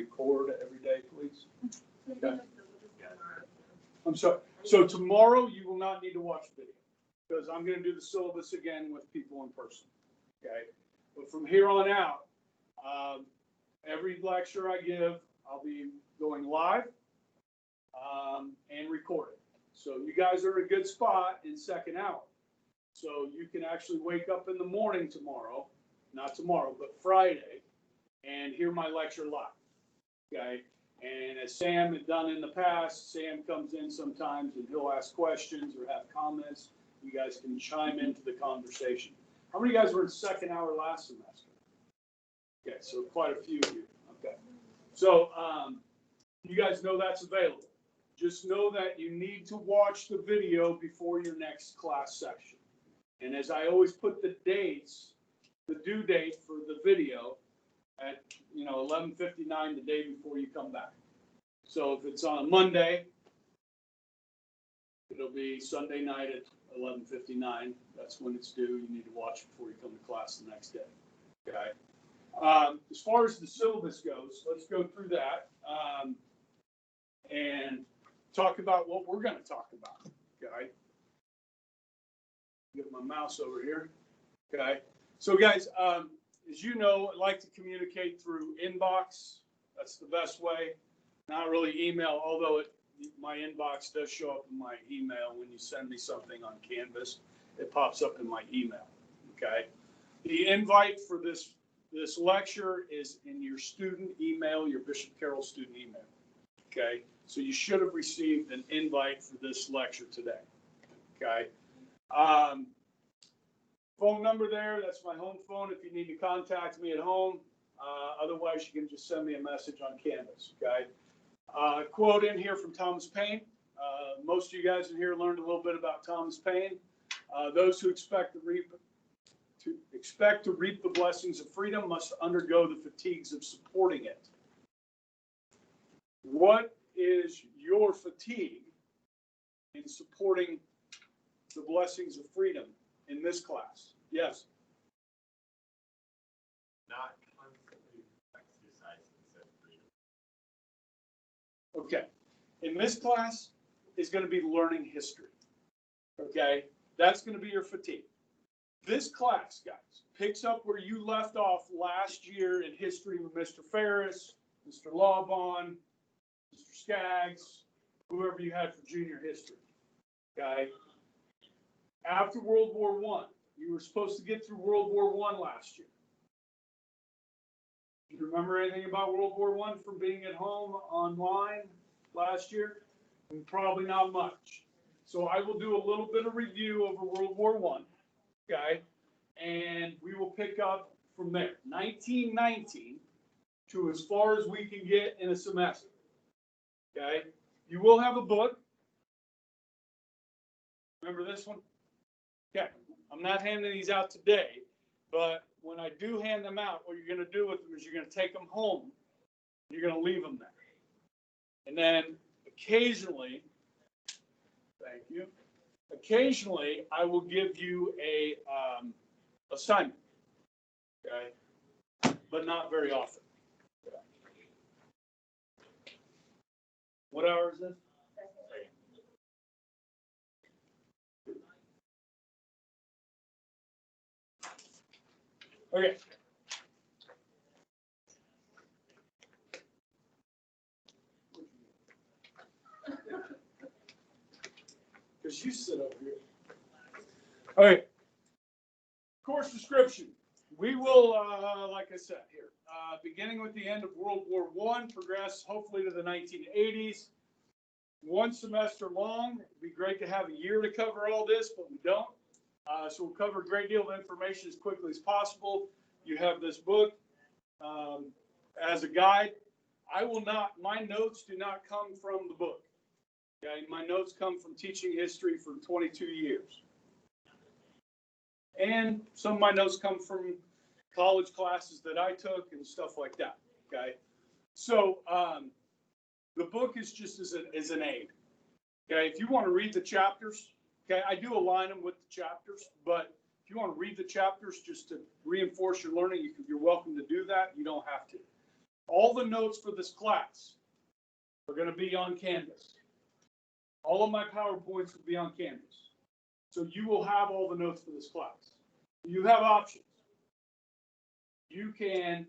record every day, please? Okay. I'm sorry. So tomorrow you will not need to watch video because I'm going to do the syllabus again with people in person. Okay. But from here on out, every lecture I give, I'll be going live and recording. So you guys are in a good spot in second hour. So you can actually wake up in the morning tomorrow, not tomorrow, but Friday, and hear my lecture live. Okay. And as Sam had done in the past, Sam comes in sometimes and he'll ask questions or have comments. You guys can chime into the conversation. How many guys were in second hour last semester? Okay, so quite a few of you. Okay. So you guys know that's available. Just know that you need to watch the video before your next class session. And as I always put the dates, the due date for the video at 11:59 the day before you come back. So if it's on a Monday, it'll be Sunday night at 11:59. That's when it's due. You need to watch before you come to class the next day. Okay. As far as the syllabus goes, let's go through that and talk about what we're going to talk about. Okay. Get my mouse over here. Okay. So guys, as you know, I like to communicate through inbox. That's the best way. Not really email, although my inbox does show up in my email when you send me something on Canvas. It pops up in my email. Okay. The invite for this lecture is in your student email, your Bishop Carroll student email. Okay. So you should have received an invite for this lecture today. Okay. Phone number there, that's my home phone if you need to contact me at home. Otherwise, you can just send me a message on Canvas, okay? Quote in here from Thomas Paine. Most of you guys in here learned a little bit about Thomas Paine. Those who expect to reap the blessings of freedom must undergo the fatigues of supporting it. What is your fatigue in supporting the blessings of freedom in this class? Yes. Not constantly exercising said freedom. Okay. In this class is going to be learning history. Okay. That's going to be your fatigue. This class, guys, picks up where you left off last year in history with Mr. Ferris, Mr. Lawbon, Mr. Skaggs, whoever you had for junior history. Okay. After World War I, you were supposed to get through World War I last year. Do you remember anything about World War I from being at home online last year? Probably not much. So I will do a little bit of review over World War I, okay? And we will pick up from there. 1919 to as far as we can get in a semester, okay? You will have a book. Remember this one? Okay, I'm not handing these out today, but when I do hand them out, what you're going to do with them is you're going to take them home. You're going to leave them there. And then occasionally, thank you, occasionally I will give you a assignment, okay, but not very often. Okay. What hour is this? Okay. Because you sit over here. All right. Course description. We will, like I said here, beginning with the end of World War I, progress hopefully to the 1980s. One semester long. It'd be great to have a year to cover all this, but we don't. So we'll cover a great deal of information as quickly as possible. You have this book as a guide. My notes do not come from the book. Okay? My notes come from teaching history for 22 years. And some of my notes come from college classes that I took and stuff like that. Okay. So the book is just as an aid. Okay. If you want to read the chapters, okay, I do align them with the chapters, but if you want to read the chapters just to reinforce your learning, you're welcome to do that. You don't have to. all the notes for this class are going to be on Canvas. All of my PowerPoints will be on Canvas. So you will have all the notes for this class. You have options. You can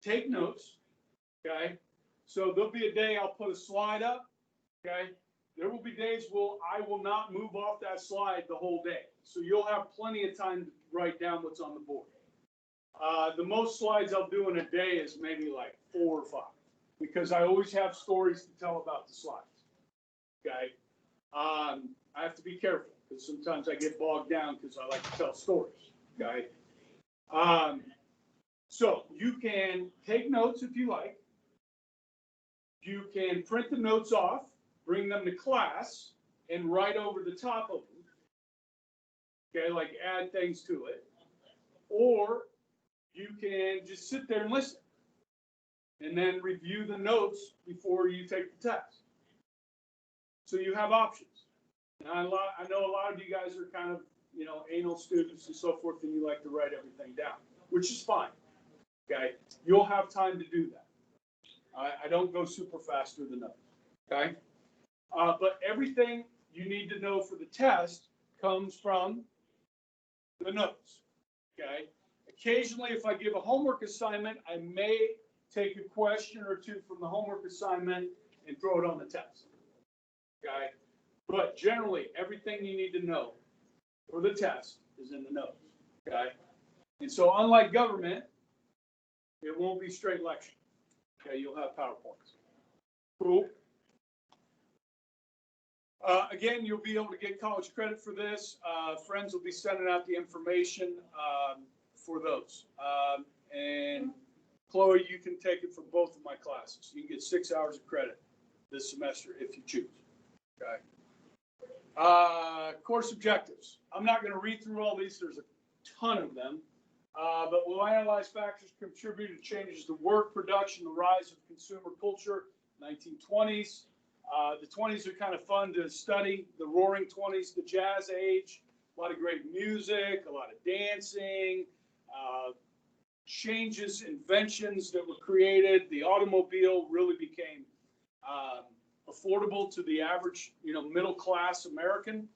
take notes, okay? So there'll be a day I'll put a slide up, okay? There will be days where I will not move off that slide the whole day. So you'll have plenty of time to write down what's on the board. The most slides I'll do in a day is maybe like 4 or 5, because I always have stories to tell about the slides, okay? I have to be careful because sometimes I get bogged down because I like to tell stories, okay? So you can take notes if you like. You can print the notes off, bring them to class, and write over the top of them, okay, like add things to it. Or you can just sit there and listen and then review the notes before you take the test. So you have options. Now, I know a lot of you guys are kind of, you know, anal students and so forth, and you like to write everything down, which is fine. Okay, you'll have time to do that. I don't go super fast through the notes. Okay, but everything you need to know for the test comes from the notes. Okay, occasionally, if I give a homework assignment, I may take a question or two from the homework assignment and throw it on the test. Okay, but generally, everything you need to know for the test is in the notes. Okay, and so unlike government, it won't be straight lecture. Okay, you'll have PowerPoints. Cool. Again, you'll be able to get college credit for this. Friends will be sending out the information for those. And Chloe, you can take it for both of my classes. You can get 6 hours of credit this semester if you choose. Okay. Course objectives. I'm not going to read through all these. There's a ton of them. But we'll analyze factors contributing to changes to work production, the rise of consumer culture, 1920s. The 20s are kind of fun to study. The Roaring 20s, the Jazz Age, a lot of great music, a lot of dancing, changes, inventions that were created. The automobile really became affordable to the average, you know, middle class American.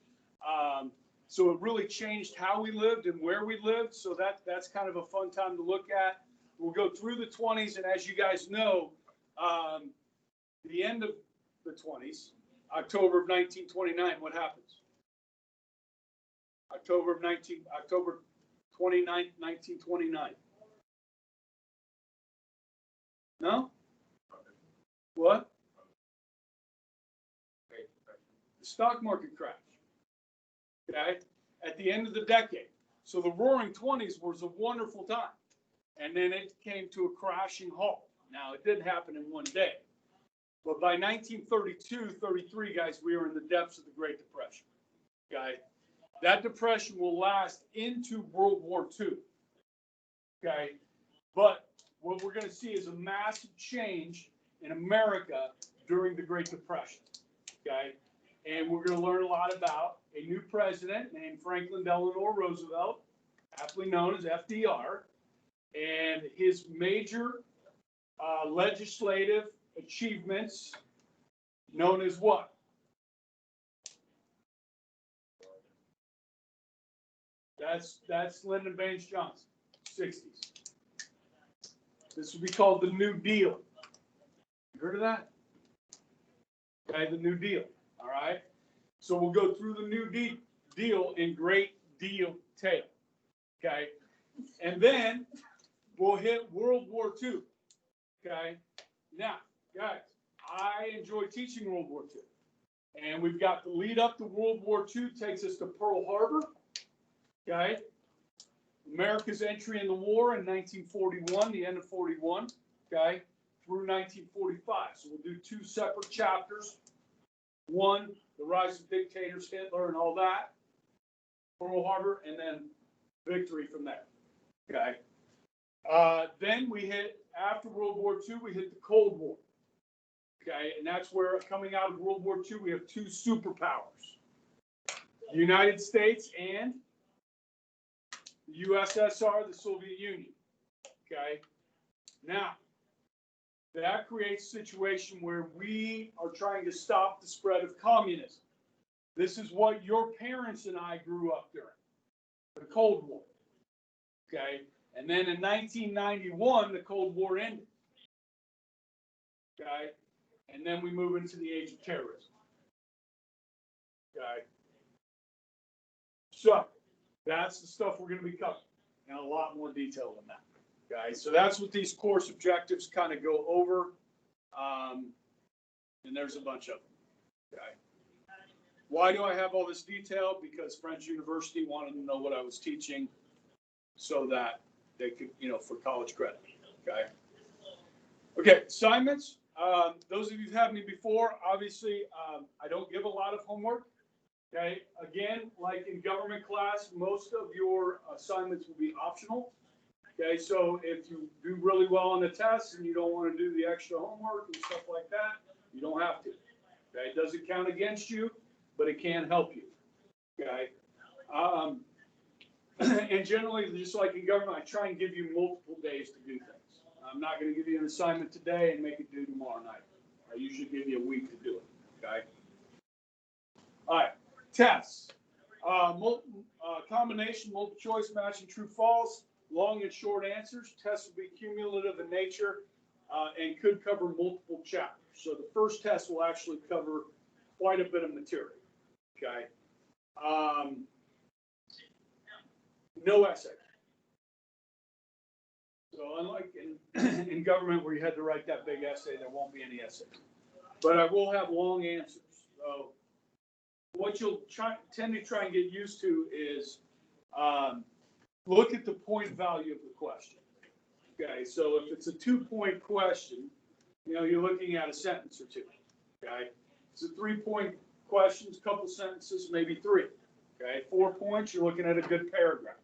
So it really changed how we lived and where we lived. So that's kind of a fun time to look at. We'll go through the 20s, and as you guys know, the end of the 20s, October of 1929, what happens? October 29th, 1929. No? What? The stock market crash. Okay, at the end of the decade. So the Roaring 20s was a wonderful time. And then it came to a crashing halt. Now, it didn't happen in one day. But by 1932, 33, guys, we were in the depths of the Great Depression. Okay, that depression will last into World War II. Okay, but what we're going to see is a massive change in America during the Great Depression. Okay, and we're going to learn a lot about a new president named Franklin Delano Roosevelt, aptly known as FDR, and his major legislative achievements known as what? That's Lyndon Baines Johnson, 60s. This will be called the New Deal. You heard of that? Okay, the New Deal. All right. So we'll go through the New Deal in great detail. Okay. And then we'll hit World War II. Okay. Now, guys, I enjoy teaching World War II. And we've got the lead up to World War II takes us to Pearl Harbor. Okay. America's entry in the war in 1941, the end of 41. Okay. Through 1945. So we'll do 2 separate chapters. One, the rise of dictators, Hitler and all that, Pearl Harbor, and then victory from there. Okay. Then we hit, after World War II, we hit the Cold War. Okay, and that's where, coming out of World War II, we have 2 superpowers, the United States and the USSR, the Soviet Union. Okay. Now, that creates a situation where we are trying to stop the spread of communism. This is what your parents and I grew up during, the Cold War. Okay? And then in 1991, the Cold War ended. Okay? And then we move into the age of terrorism. Okay? So, that's the stuff we're going to be covering in a lot more detail than that. Okay? So that's what these course objectives kind of go over. And there's a bunch of them. Okay? Why do I have all this detail? Because French University wanted to know what I was teaching so that they could, for college credit. Okay. Okay, assignments. Those of you who've had me before, obviously, I don't give a lot of homework. Okay. Again, like in government class, most of your assignments will be optional. Okay. So if you do really well on the test and you don't want to do the extra homework and stuff like that, you don't have to. Okay. It doesn't count against you, but it can help you. Okay. And generally, just like in government, I try and give you multiple days to do things. I'm not going to give you an assignment today and make it due tomorrow night. I usually give you a week to do it. Okay. All right. Tests. Combination, multiple choice, matching true, false, long and short answers. Tests will be cumulative in nature and could cover multiple chapters. So the first test will actually cover quite a bit of material. Okay. No essay. So unlike in government where you had to write that big essay, there won't be any essays. But I will have long answers. So what you'll tend to try and get used to is look at the point value of the question. Okay, so if it's a 2-point question, you're looking at a sentence or two. Okay, it's a 3-point question, a couple sentences, maybe 3. Okay, 4 points, you're looking at a good paragraph.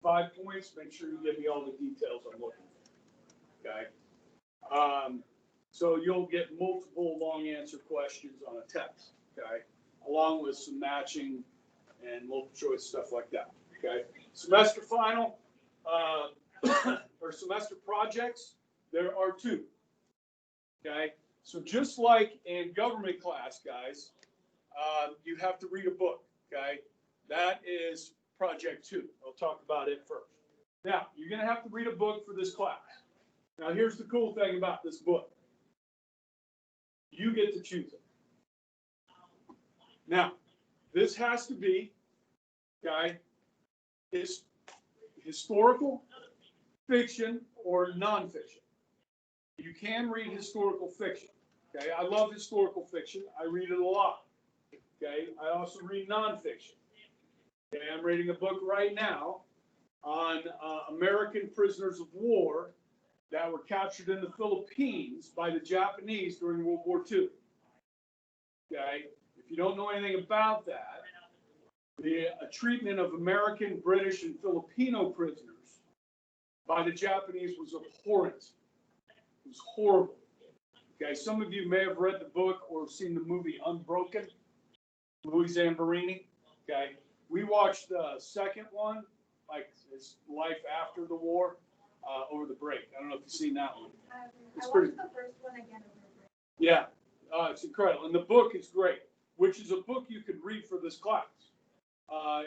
5 points, make sure you give me all the details I'm looking for. Okay, so you'll get multiple long answer questions on a test. Okay, along with some matching and multiple choice stuff like that. Okay, semester final or semester projects, there are 2. Okay, so just like in government class, guys, you have to read a book. Okay, that is project 2. I'll talk about it first. Now, you're going to have to read a book for this class. Now, here's the cool thing about this book. You get to choose it. Now, this has to be, okay, historical, fiction, or nonfiction. You can read historical fiction. Okay, I love historical fiction. I read it a lot. Okay, I also read nonfiction. Okay, I'm reading a book right now on American prisoners of war that were captured in the Philippines by the Japanese during World War II. Okay, if you don't know anything about that, the treatment of American, British, and Filipino prisoners by the Japanese was abhorrent. It was horrible. Okay, some of you may have read the book or seen the movie Unbroken, Louis Zamperini. Okay, we watched the second one, like his life after the war, over the break. I don't know if you've seen that one. It's pretty. I watched the first one again over the break. Yeah, it's incredible, and the book is great, which is a book you could read for this class.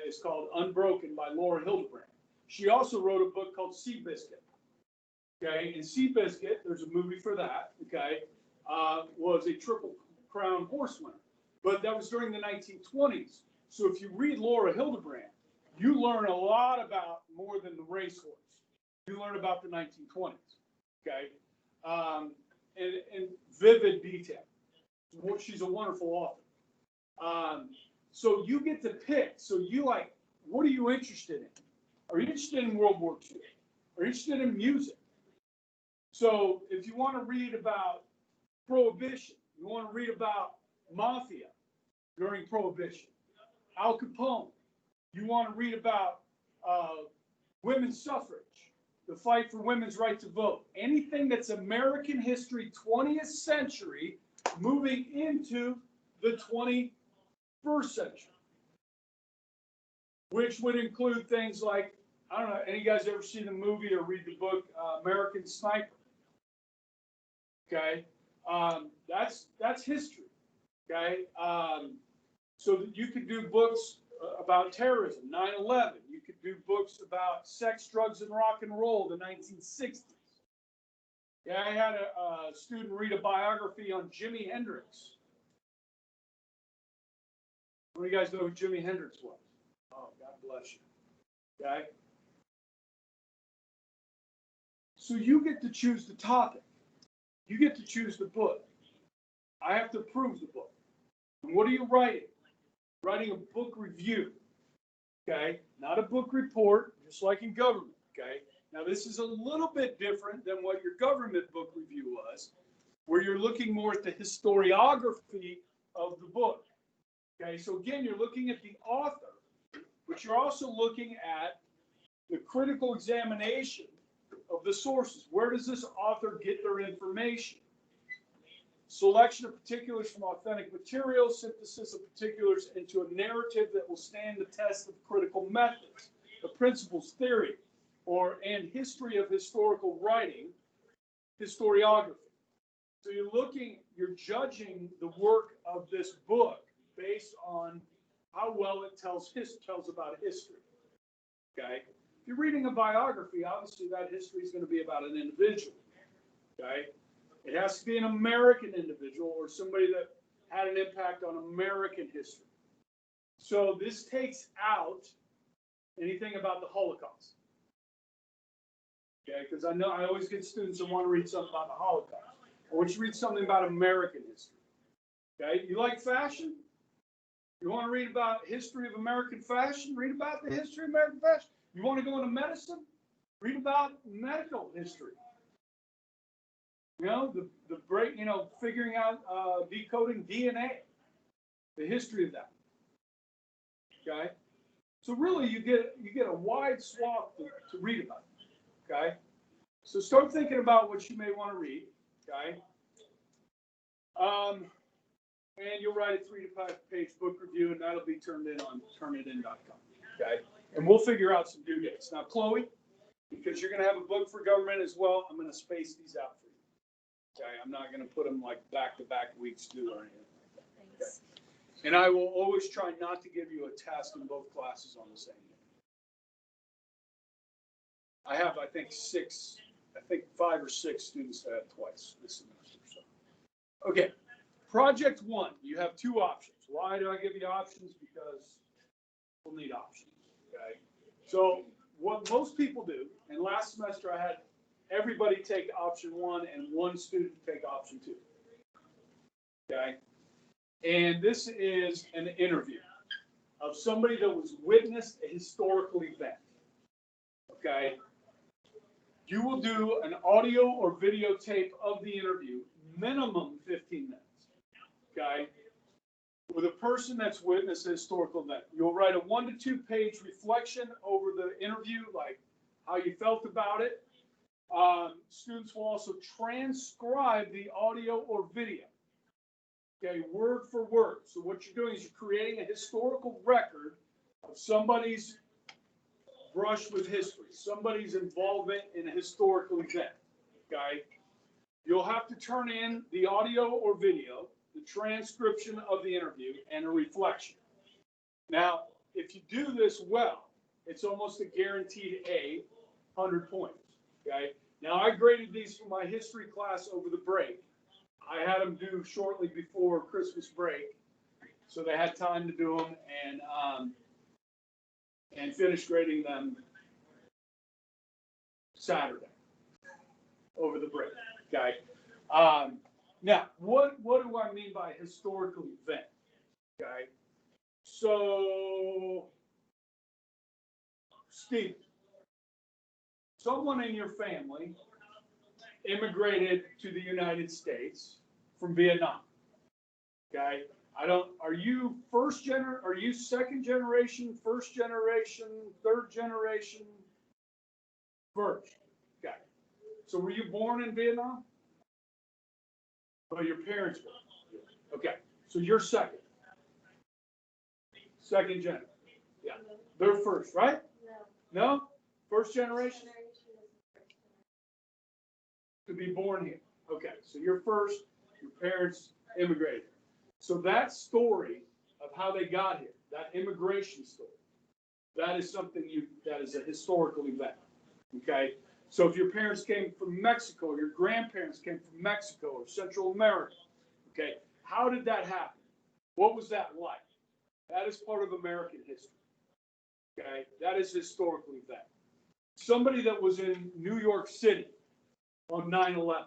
It's called Unbroken by Laura Hildebrand. She also wrote a book called Seabiscuit. Okay, and Seabiscuit, there's a movie for that. Okay, was a Triple Crown horse winner, but that was during the 1920s. So if you read Laura Hildebrand, you learn a lot about more than the racehorse. You learn about the 1920s. Okay, in vivid detail. She's a wonderful author. So you get to pick. So you what are you interested in? Are you interested in World War II? Are you interested in music? So if you want to read about Prohibition, you want to read about Mafia during Prohibition, Al Capone, you want to read about women's suffrage, the fight for women's right to vote, anything that's American history, 20th century, moving into the 21st century, which would include things like, I don't know, any guys ever seen the movie or read the book American Sniper? Okay, that's history. Okay, so that you could do books about terrorism, 9/11. You could do books about sex, drugs, and rock and roll, the 1960s. Yeah, I had a student read a biography on Jimi Hendrix. How many of you guys know who Jimi Hendrix was? Oh, God bless you. Okay? So you get to choose the topic. You get to choose the book. I have to approve the book. And what are you writing? Writing a book review. Okay? Not a book report, just like in government. Okay? Now, this is a little bit different than what your government book review was, where you're looking more at the historiography of the book. Okay, so again, you're looking at the author, but you're also looking at the critical examination of the sources. Where does this author get their information? Selection of particulars from authentic materials, synthesis of particulars into a narrative that will stand the test of critical methods, the principles, theory, and history of historical writing, historiography. So you're judging the work of this book based on how well it tells about history. Okay? If you're reading a biography, obviously that history is going to be about an individual. Okay? It has to be an American individual or somebody that had an impact on American history. So this takes out anything about the Holocaust. Okay, because I know I always get students that want to read something about the Holocaust. I want you to read something about American history. Okay, you like fashion? You want to read about history of American fashion? Read about the history of American fashion. You want to go into medicine? Read about medical history. You know, figuring out, decoding DNA, the history of that. Okay, so really you get a wide swath to read about. Okay, so start thinking about what you may want to read. Okay, and you'll write a 3 to 5 page book review, and that'll be turned in on turnitin.com. Okay, and we'll figure out some due dates. Now, Chloe, because you're going to have a book for government as well, I'm going to space these out for you. Okay, I'm not going to put them like back-to-back weeks due or anything like that. Thanks. Okay? And I will always try not to give you a test in both classes on the same day. I have, I think 5 or 6 students that have twice this semester. So, okay, project 1, you have 2 options. Why do I give you options? Because we'll need options. Okay, so what most people do, and last semester I had everybody take option 1 and 1 student take option 2. Okay, and this is an interview of somebody that was witnessed a historical event. Okay. You will do an audio or videotape of the interview, minimum 15 minutes, okay, with a person that's witnessed a historical event. You'll write a 1 to 2 page reflection over the interview, like how you felt about it. Students will also transcribe the audio or video, okay, word for word. So what you're doing is you're creating a historical record of somebody's brush with history, somebody's involvement in a historical event. Okay, you'll have to turn in the audio or video, the transcription of the interview, and a reflection. Now, if you do this well, it's almost a guaranteed 100 points. Okay, now I graded these for my history class over the break. I had them due shortly before Christmas break, so they had time to do them, and finish grading them Saturday over the break. Okay. Now, what do I mean by historical event? Okay. So, Steve, someone in your family immigrated to the United States from Vietnam. Okay. Are you are you second generation, first generation, third generation? First. Okay. So were you born in Vietnam? Well, your parents were. Okay. So you're second. Second generation. Yeah. They're first, right? No. No? First generation? To be born here. Okay, so you're first, your parents immigrated. So that story of how they got here, that immigration story, that is something that is a historical event. Okay? So if your parents came from Mexico, or your grandparents came from Mexico or Central America, okay, how did that happen? What was that like? That is part of American history. Okay? That is a historical event. Somebody that was in New York City on 9/11.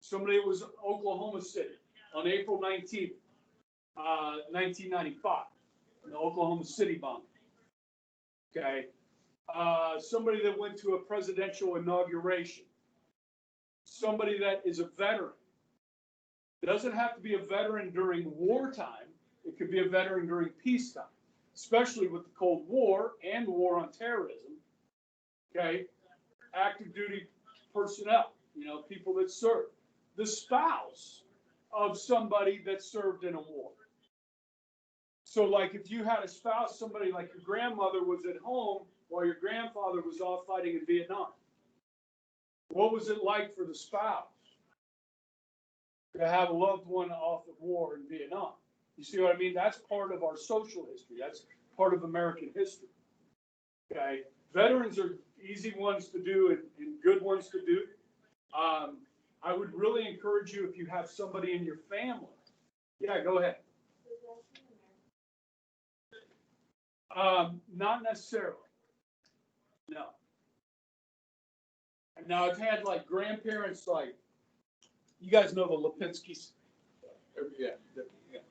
Somebody that was in Oklahoma City on April 19th, 1995, the Oklahoma City bombing. Okay? Somebody that went to a presidential inauguration. Somebody that is a veteran. It doesn't have to be a veteran during wartime. It could be a veteran during peacetime, especially with the Cold War and the war on terrorism. Okay? Active duty personnel, people that serve. The spouse of somebody that served in a war. So like if you had a spouse, somebody like your grandmother was at home while your grandfather was off fighting in Vietnam. What was it like for the spouse to have a loved one off of war in Vietnam? You see what I mean? That's part of our social history. That's part of American history. Okay? Veterans are easy ones to do and good ones to do. I would really encourage you if you have somebody in your family. Yeah, go ahead. Not necessarily. No. Now I've had like grandparents, like you guys know the Lipinskis. Yeah,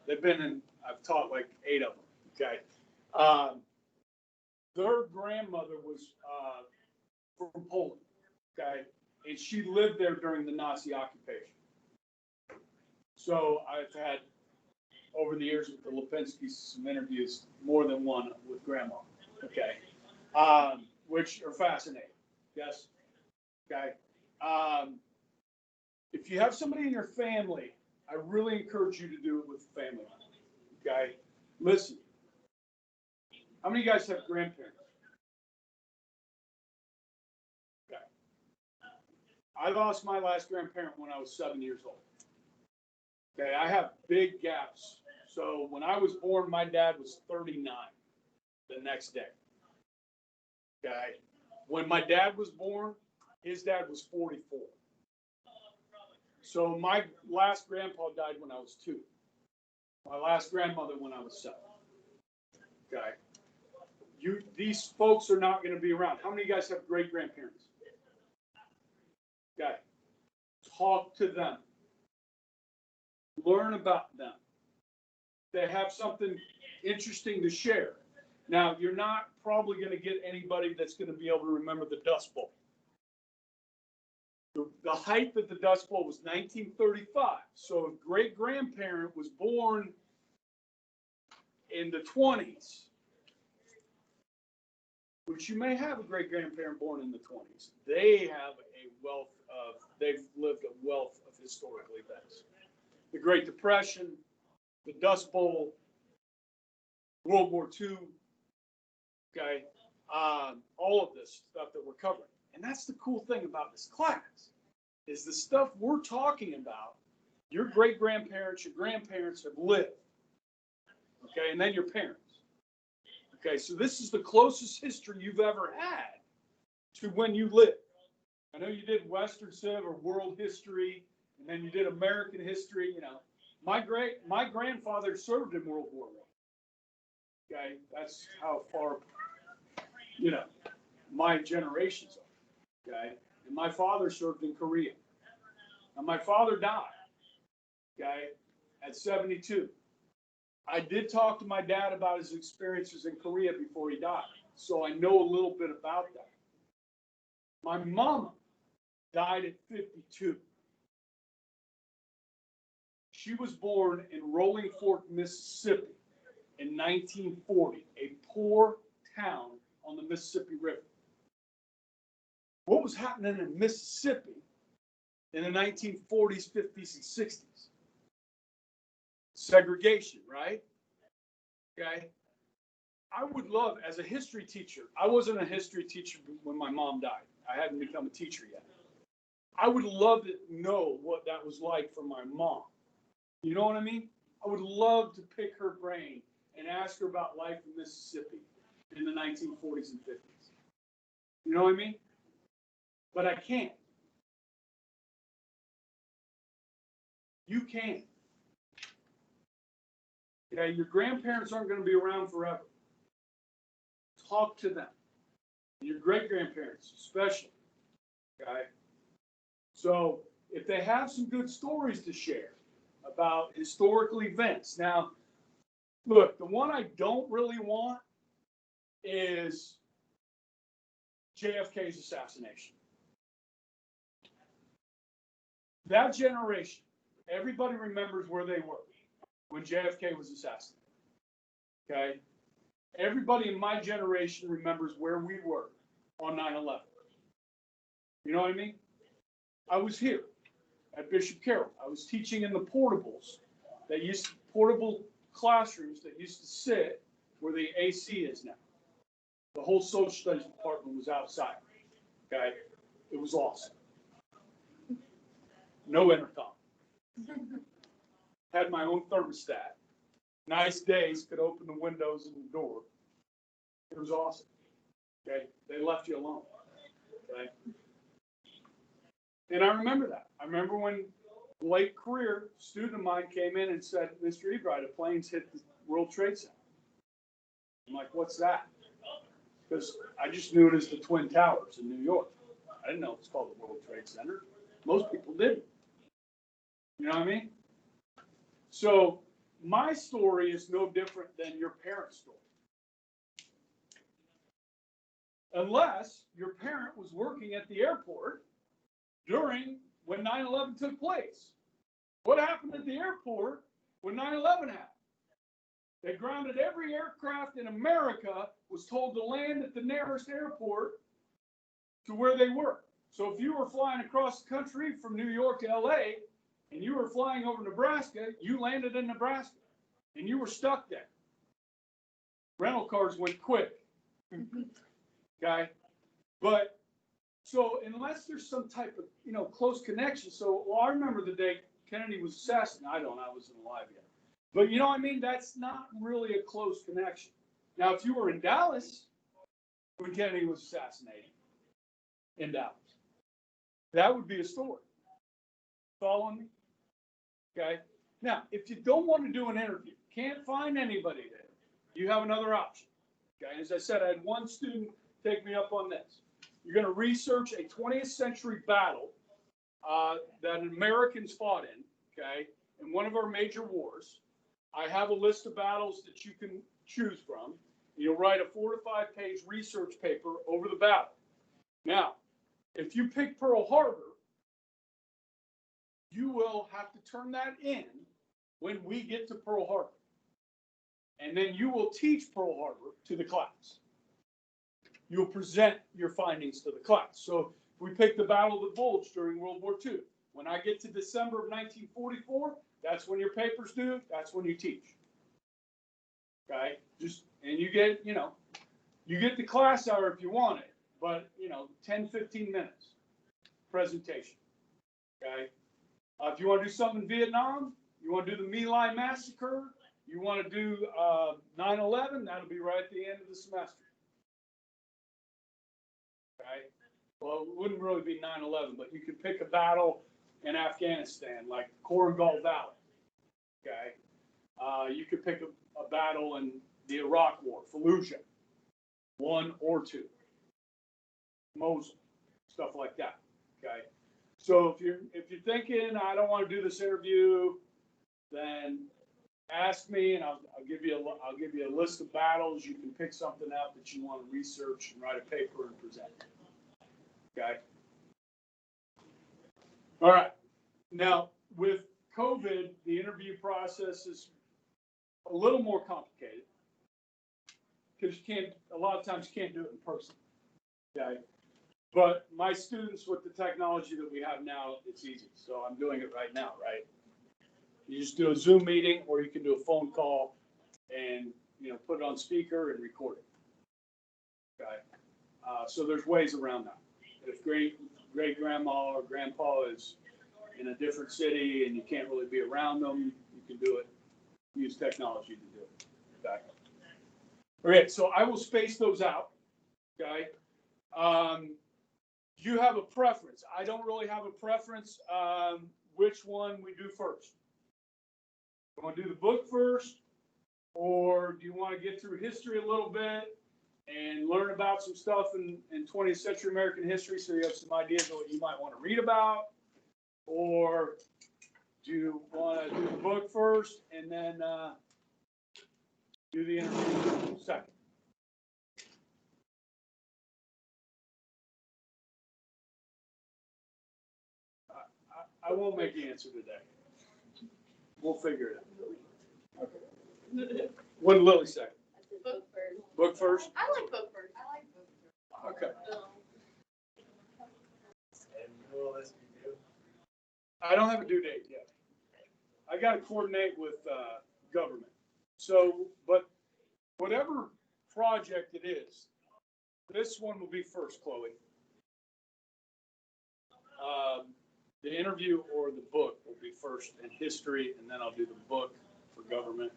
they've been in. I've taught like 8 of them. Okay. Their grandmother was from Poland. Okay, and she lived there during the Nazi occupation. So I've had over the years with the Lipinskis some interviews, more than one with grandma. Okay, which are fascinating. Yes. Okay. If you have somebody in your family, I really encourage you to do it with the family. Okay. Listen. How many of you guys have grandparents? Okay. I lost my last grandparent when I was 7 years old. Okay, I have big gaps. So when I was born, my dad was 39 the next day. Okay. When my dad was born, his dad was 44. So my last grandpa died when I was 2. My last grandmother when I was 7. Okay. These folks are not going to be around. How many of you guys have great grandparents? Okay. Talk to them. Learn about them. They have something interesting to share. Now, you're not probably going to get anybody that's going to be able to remember the Dust Bowl. The height of the Dust Bowl was 1935. So a great-grandparent was born in the 20s, which you may have a great-grandparent born in the 20s. They have they've lived a wealth of historical events. The Great Depression, the Dust Bowl, World War II, okay, all of this stuff that we're covering. And that's the cool thing about this class, is the stuff we're talking about, your great-grandparents, your grandparents have lived, okay, and then your parents. Okay, so this is the closest history you've ever had to when you lived. I know you did Western Civ or world history, and then you did American history, My grandfather served in World War I. Okay, that's how far, my generations are. Okay, and my father served in Korea. And my father died, okay, at 72. I did talk to my dad about his experiences in Korea before he died, so I know a little bit about that. My mama died at 52. She was born in Rolling Fork, Mississippi in 1940, a poor town on the Mississippi River. What was happening in Mississippi in the 1940s, 50s, and 60s? Segregation, right? Okay. I would love, as a history teacher, I wasn't a history teacher when my mom died. I hadn't become a teacher yet. I would love to know what that was like for my mom. You know what I mean? I would love to pick her brain and ask her about life in Mississippi in the 1940s and 50s. You know what I mean? But I can't. You can. Okay, your grandparents aren't going to be around forever. Talk to them. Your great-grandparents, especially. Okay? So, if they have some good stories to share about historical events. Now, look, the one I don't really want is JFK's assassination. That generation, everybody remembers where they were when JFK was assassinated. Okay? Everybody in my generation remembers where we were on 9/11. You know what I mean? I was here at Bishop Carroll. I was teaching in the portable classrooms that used to sit where the AC is now. The whole social studies department was outside. Okay? It was awesome. No intercom. Had my own thermostat. Nice days, could open the windows and the door. It was awesome. Okay? They left you alone. Okay? And I remember that. I remember when a late career student of mine came in and said, Mr. Ebright, a plane's hit the World Trade Center. I'm like, what's that? Because I just knew it as the Twin Towers in New York. I didn't know it was called the World Trade Center. Most people didn't. You know what I mean? So my story is no different than your parents' story. Unless your parent was working at the airport during when 9/11 took place. What happened at the airport when 9/11 happened? They grounded every aircraft in America, was told to land at the nearest airport to where they were. So if you were flying across the country from New York to LA and you were flying over Nebraska, you landed in Nebraska and you were stuck there. Rental cars went quick. Okay? But so unless there's some type of, close connection. So, I remember the day Kennedy was assassinated. I wasn't alive yet. But you know what I mean? That's not really a close connection. Now, if you were in Dallas when Kennedy was assassinated, in Dallas, that would be a story. Following me? Okay? Now, if you don't want to do an interview, can't find anybody there, you have another option. Okay? As I said, I had one student take me up on this. You're going to research a 20th century battle that Americans fought in, okay, in one of our major wars. I have a list of battles that you can choose from. You'll write a 4 to 5 page research paper over the battle. Now, if you pick Pearl Harbor, you will have to turn that in when we get to Pearl Harbor. And then you will teach Pearl Harbor to the class. You'll present your findings to the class. So if we pick the Battle of the Bulge during World War II, when I get to December of 1944, that's when your paper's due, that's when you teach. Okay? And you get, you get the class hour if you want it, but, 10, 15 minutes presentation. Okay? If you want to do something in Vietnam, you want to do the My Lai massacre, you want to do 9/11, that'll be right at the end of the semester. Okay? Well, it wouldn't really be 9/11, but you could pick a battle in Afghanistan, like Korangal Valley. Okay? You could pick a battle in the Iraq War, Fallujah, 1 or 2, Mosul, stuff like that. Okay? So if you're thinking I don't want to do this interview, then ask me, and I'll give you a list of battles. You can pick something out that you want to research and write a paper and present. Okay. All right. Now with COVID, the interview process is a little more complicated because a lot of times you can't do it in person. Okay. But my students, with the technology that we have now, it's easy. So I'm doing it right now, right? You just do a Zoom meeting, or you can do a phone call and, put it on speaker and record it. Okay. So there's ways around that. If great grandma or grandpa is in a different city and you can't really be around them, you can do it. Use technology to do it. Okay. All right, so I will space those out. Okay. You have a preference. I don't really have a preference. Which one we do first? You want to do the book first, or do you want to get through history a little bit and learn about some stuff in 20th century American history so you have some ideas of what you might want to read about? Or do you want to do the book first and then do the interview second? I won't make the answer today. We'll figure it out. Okay. What did Lily say? Book first. Book first? I like book first. I like book first. Okay. And who will this be due? I don't have a due date yet. I got to coordinate with government. So, but whatever project it is, this one will be first, Chloe. The interview or the book will be first in history, and then I'll do the book for government,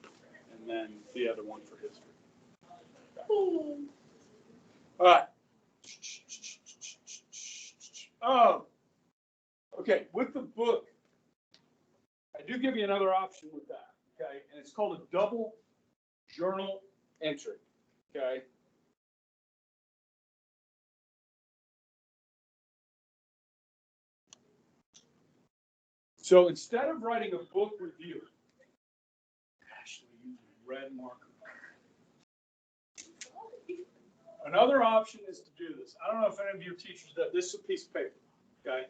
and then the other one for history. All right. Oh, okay. With the book, I do give you another option with that. Okay, and it's called a double journal entry. Okay. So instead of writing a book review, actually use a red marker. Another option is to do this. I don't know if any of your teachers do. This is a piece of paper, okay?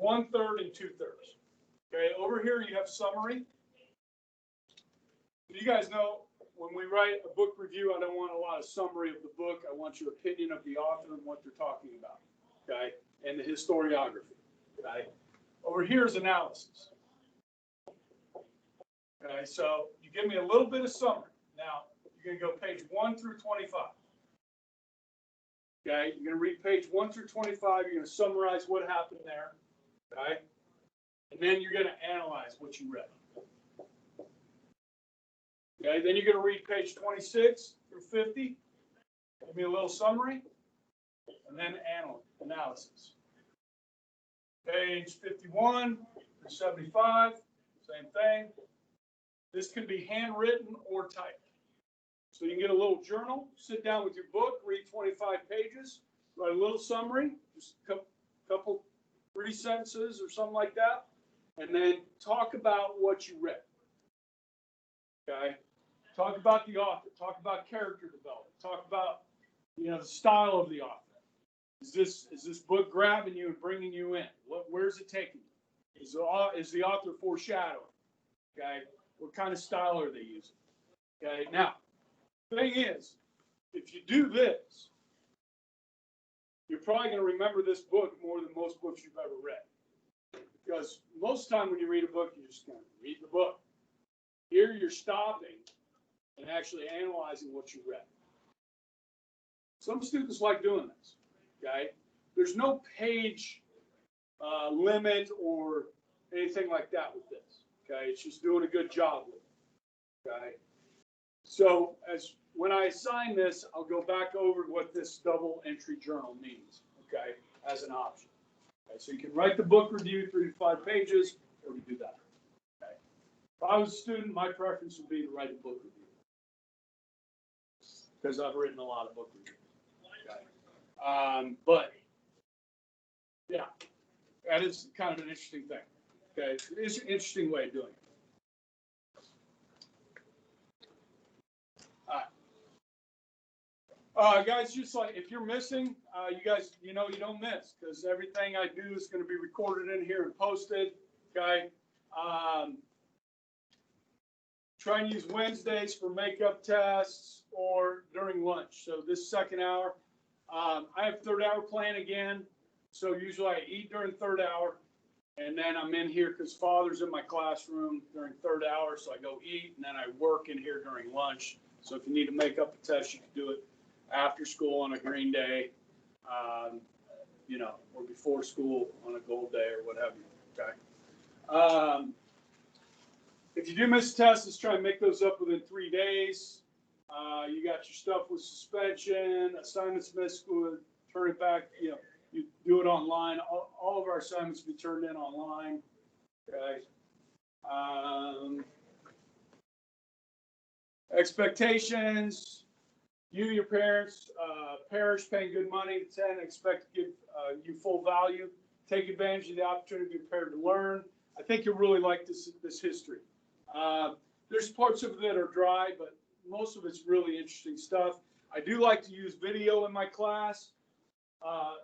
1/3 and 2/3. Okay, over here you have summary. You guys know when we write a book review, I don't want a lot of summary of the book. I want your opinion of the author and what they're talking about, okay? And the historiography. Okay. Over here is analysis. Okay, so you give me a little bit of summary. Now, you're going to go page 1 through 25. Okay, you're going to read page 1 through 25. You're going to summarize what happened there. Okay, and then you're going to analyze what you read. Okay, then you're going to read page 26 through 50. Give me a little summary, and then analysis. Page 51 through 75, same thing. This can be handwritten or typed. So you can get a little journal, sit down with your book, read 25 pages, write a little summary, just a couple, 3 sentences or something like that, and then talk about what you read. Okay? Talk about the author, talk about character development, talk about, the style of the author. Is this book grabbing you and bringing you in? Where's it taking you? Is the author foreshadowing? Okay, what kind of style are they using? Okay, now, the thing is, if you do this, you're probably going to remember this book more than most books you've ever read. Because most of the time when you read a book, you're just going to read the book. Here you're stopping and actually analyzing what you read. Some students like doing this. Okay, there's no page limit or anything like that with this. Okay, it's just doing a good job with it. Okay, so when I assign this, I'll go back over what this double entry journal means. Okay, as an option. Okay, so you can write the book review 3 to 5 pages, or you do that. Okay, if I was a student, my preference would be to write a book review because I've written a lot of book reviews. But yeah, that is kind of an interesting thing. Okay, it's an interesting way of doing it. All right. Guys, just like if you're missing, you guys, you don't miss because everything I do is going to be recorded in here and posted. Okay. Try and use Wednesdays for makeup tests or during lunch. So this second hour. I have third hour plan again, so usually I eat during third hour, and then I'm in here because Father's in my classroom during third hour, so I go eat, and then I work in here during lunch. So if you need to make up a test, you can do it after school on a green day. you know, or before school on a gold day or what have you, okay? If you do miss a test, let's try and make those up within 3 days. You got your stuff with suspension, assignments missed, school, turn it back, you know, you do it online. All of our assignments will be turned in online, okay? Expectations, you, your parents, parish paying good money to attend, expect to give you full value. Take advantage of the opportunity to be prepared to learn. I think you'll really like this history. There's parts of it that are dry, but most of it's really interesting stuff. I do like to use video in my class.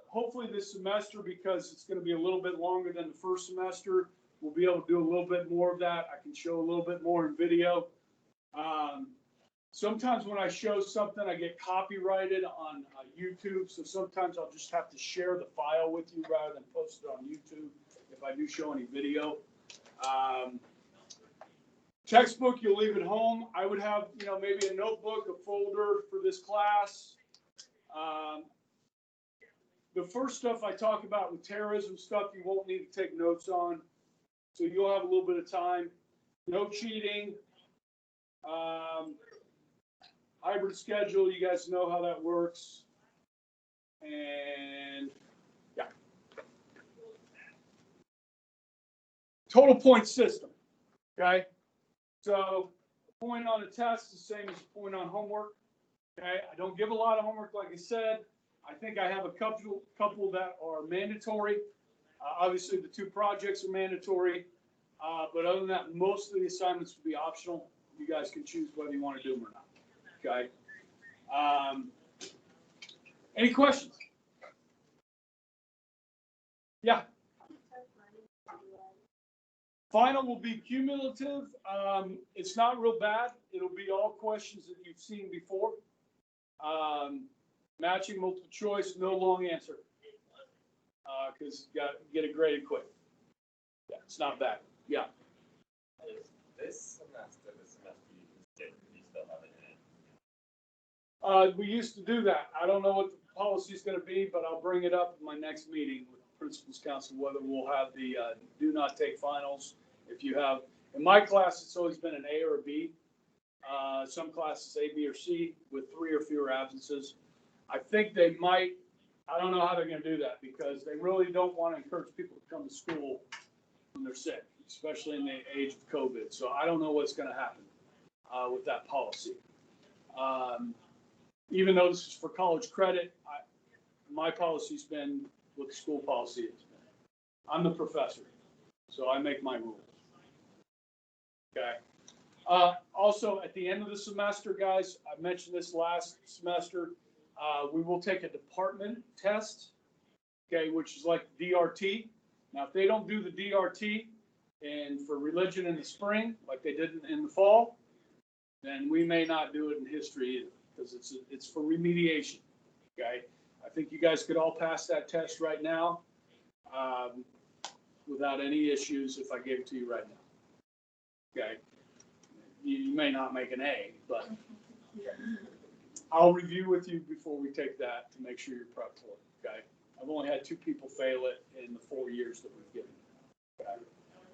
Hopefully this semester, because it's going to be a little bit longer than the first semester, we'll be able to do a little bit more of that. I can show a little bit more in video. Sometimes when I show something, I get copyrighted on YouTube, so sometimes I'll just have to share the file with you rather than post it on YouTube if I do show any video. Textbook, you'll leave at home. I would have, you know, maybe a notebook, a folder for this class. The first stuff I talk about with terrorism stuff, you won't need to take notes on, so you'll have a little bit of time. No cheating. Hybrid schedule, you guys know how that works. And yeah. Total point system, okay? So a point on a test is the same as a point on homework, okay? I don't give a lot of homework, like I said. I think I have a couple that are mandatory. Obviously, the 2 projects are mandatory. But other than that, most of the assignments will be optional. You guys can choose whether you want to do them or not. Okay. Any questions? Yeah. Final will be cumulative. It's not real bad. It'll be all questions that you've seen before. Matching, multiple choice, no long answer. Because you got to get it graded quick. Yeah, it's not bad. Yeah. This semester, you still have it in it. We used to do that. I don't know what the policy is going to be, but I'll bring it up in my next meeting with the Principals Council, whether we'll have the do not take finals. If you have, in my class, it's always been an A or a B. Some classes A, B, or C with 3 or fewer absences. I think they might, I don't know how they're going to do that because they really don't want to encourage people to come to school when they're sick, especially in the age of COVID. So I don't know what's going to happen with that policy. Even though this is for college credit, my policy's been what the school policy has been. I'm the professor, so I make my rules. Okay. Also, at the end of the semester, guys, I mentioned this last semester, we will take a department test, okay, which is like DRT. Now, if they don't do the DRT and for religion in the spring, like they did in the fall, then we may not do it in history either, because it's for remediation, okay? I think you guys could all pass that test right now without any issues if I gave it to you right now, okay? You may not make an A, but I'll review with you before we take that to make sure you're prepped for it, okay? I've only had 2 people fail it in the 4 years that we've given it, okay?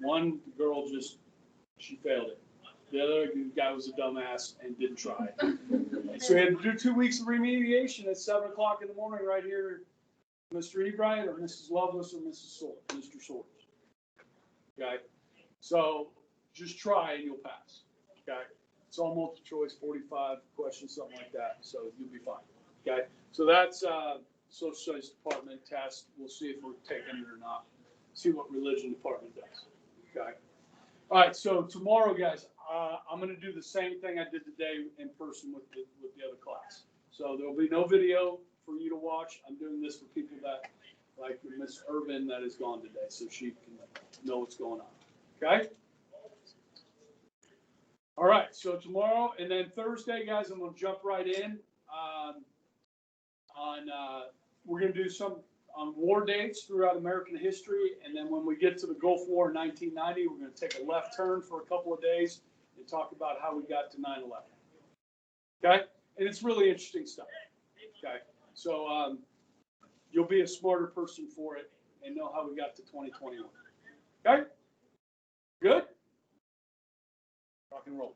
One girl she failed it. The other guy was a dumbass and didn't try. So we had to do 2 weeks of remediation at 7 o'clock in the morning right here, Mr. Ebright or Mrs. Lovelace or Mr. Swords. Okay, so just try and you'll pass. Okay, it's all multiple choice, 45 questions, something like that. So you'll be fine. Okay, so that's social studies department test. We'll see if we're taking it or not. See what religion department does. Okay. All right, so tomorrow, guys, I'm going to do the same thing I did today in person with the other class. So there'll be no video for you to watch. I'm doing this for people that, like Miss Irvin, that is gone today, so she can know what's going on. Okay? All right, so tomorrow, and then Thursday, guys, I'm going to jump right in we're going to do some on war dates throughout American history, and then when we get to the Gulf War in 1990, we're going to take a left turn for a couple of days and talk about how we got to 9/11. Okay, and it's really interesting stuff. Okay, so you'll be a smarter person for it and know how we got to 2021. Okay? Good? Rock and roll.